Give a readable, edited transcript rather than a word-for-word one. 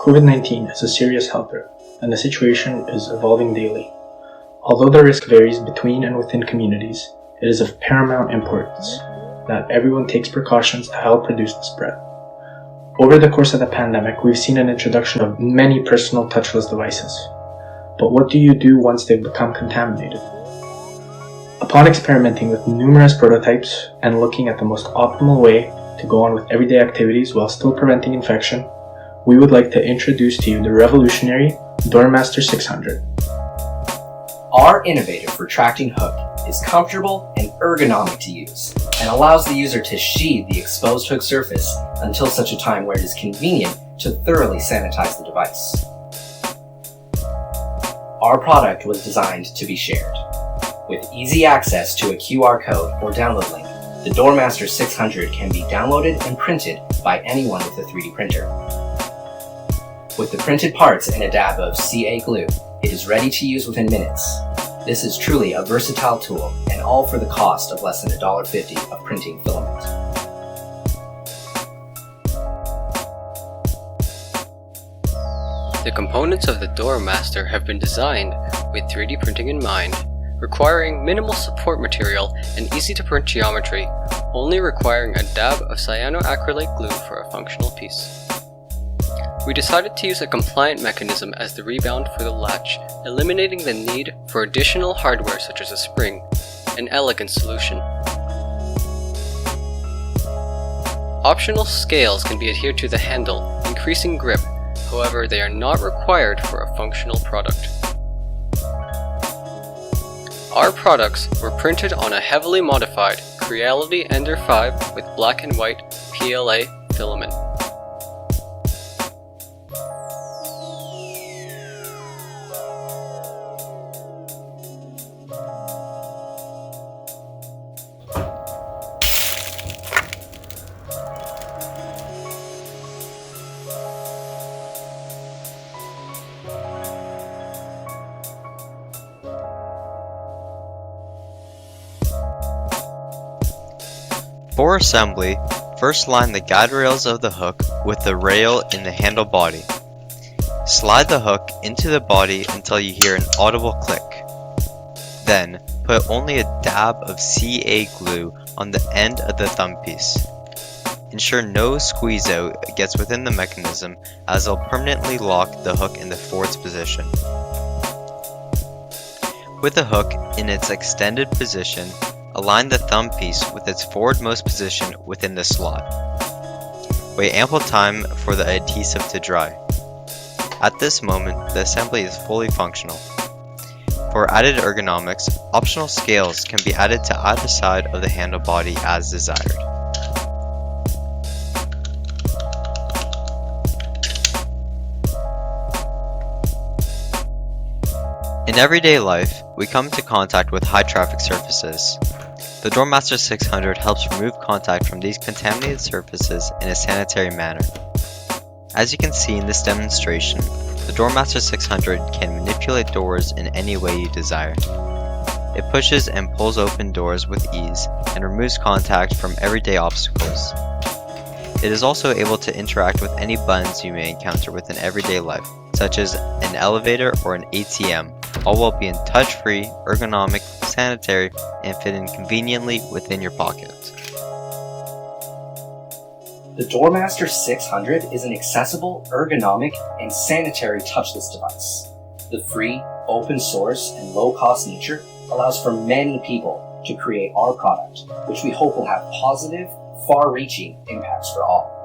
COVID-19 is a serious health threat, and the situation is evolving daily. Although the risk varies between and within communities, it is of paramount importance that everyone takes precautions to help reduce the spread. Over the course of the pandemic, we've seen an introduction of many personal touchless devices. But what do you do once they've become contaminated? Upon experimenting with numerous prototypes and looking at the most optimal way to go on with everyday activities while still preventing infection, we would like to introduce to you the revolutionary DoorMaster600. Our innovative retracting hook is comfortable and ergonomic to use and allows the user to sheathe the exposed hook surface until such a time where it is convenient to thoroughly sanitize the device. Our product was designed to be shared. With easy access to a QR code or download link, the DoorMaster600 can be downloaded and printed by anyone with a 3D printer. With the printed parts and a dab of CA glue, it is ready to use within minutes. This is truly a versatile tool, and all for the cost of less than $1.50 of printing filament. The components of the DoorMaster have been designed with 3D printing in mind, requiring minimal support material and easy to print geometry, only requiring a dab of cyanoacrylate glue for a functional piece. We decided to use a compliant mechanism as the rebound for the latch, eliminating the need for additional hardware such as a spring, an elegant solution. Optional scales can be adhered to the handle, increasing grip, however they are not required for a functional product. Our products were printed on a heavily modified Creality Ender 5 with black and white PLA filament. For assembly, first line the guide rails of the hook with the rail in the handle body. Slide the hook into the body until you hear an audible click. Then, put only a dab of CA glue on the end of the thumb piece. Ensure no squeeze out gets within the mechanism, as it'll permanently lock the hook in the forwards position. With the hook in its extended position, align the thumb piece with its forwardmost position within the slot. Wait ample time for the adhesive to dry. At this moment, the assembly is fully functional. For added ergonomics, optional scales can be added to either side of the handle body as desired. In everyday life, we come into contact with high traffic surfaces. The DoorMaster600 helps remove contact from these contaminated surfaces in a sanitary manner. As you can see in this demonstration, the DoorMaster600 can manipulate doors in any way you desire. It pushes and pulls open doors with ease and removes contact from everyday obstacles. It is also able to interact with any buttons you may encounter within everyday life, such as an elevator or an ATM, all while being touch-free, ergonomic, sanitary, and fitting conveniently within your pocket. The DoorMaster600 is an accessible, ergonomic, and sanitary touchless device. The free, open source, and low-cost nature allows for many people to create our product, which we hope will have positive, far-reaching impacts for all.